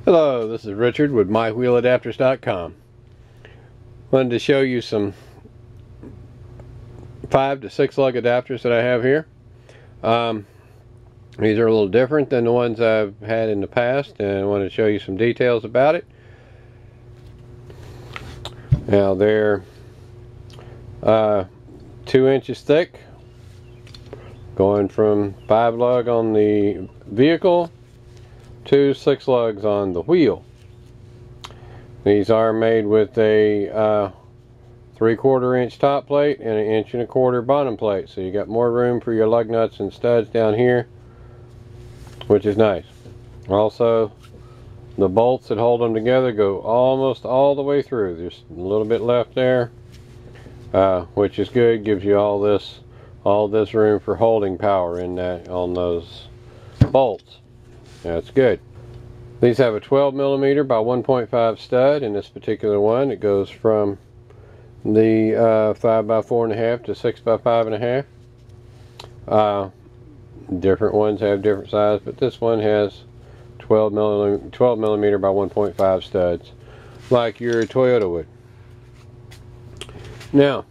Hello, this is Richard with MyWheelAdapters.com. Wanted to show you some 5 to 6 lug adapters that I have here. These are a little different than the ones I've had in the past, and I want to show you some details about it. Now they're 2 inches thick, going from 5 lug on the vehicle to 6 lugs on the wheel. These are made with a 3/4 inch top plate and 1 1/4 inch bottom plate, so you got more room for your lug nuts and studs down here, which is nice. Also, the bolts that hold them together go almost all the way through. There's a little bit left there, which is good. Gives you all this room for holding power in that on those bolts. That's good. These have a 12mm by 1.5 stud. In this particular one, it goes from the 5 by 4.5 to 6 by 5.5. Different ones have different size, but this one has 12mm by 1.5 studs, like your Toyota would. Now,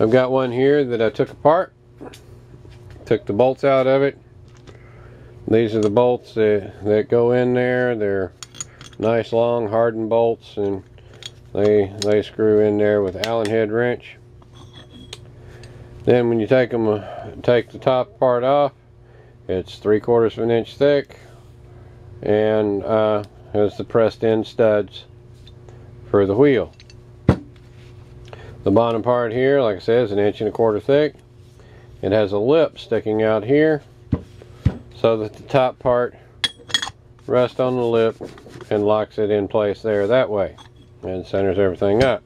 I've got one here that I took apart. Took the bolts out of it. These are the bolts that go in there. They're nice long hardened bolts, and they screw in there with Allen head wrench. Then when you take the top part off, it's 3/4 of an inch thick, and has the pressed in studs for the wheel. The bottom part here, like I said, is 1 1/4 inch thick. It has a lip sticking out here, so that the top part rests on the lip and locks it in place there that way, and centers everything up.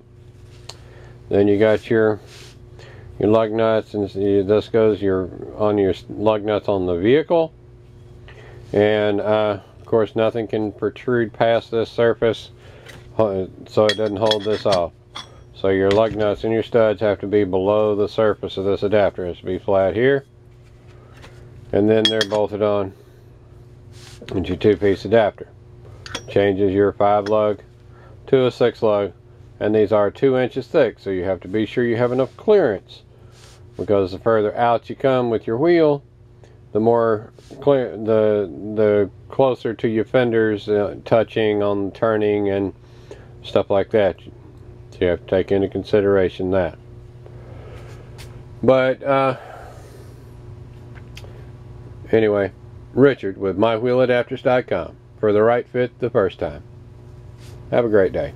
Then you got your lug nuts, and this goes on your lug nuts on the vehicle, and of course nothing can protrude past this surface, so it doesn't hold this off. So your lug nuts and your studs have to be below the surface of this adapter. It has to be flat here, and then they're bolted on into your 2-piece adapter. Changes your 5 lug to a 6 lug, and these are 2 inches thick, so you have to be sure you have enough clearance, because the further out you come with your wheel, the more clear, the closer to your fenders touching on turning and stuff like that. So you have to take into consideration that. But anyway, Richard with MyWheelAdapters.com, for the right fit the first time. Have a great day.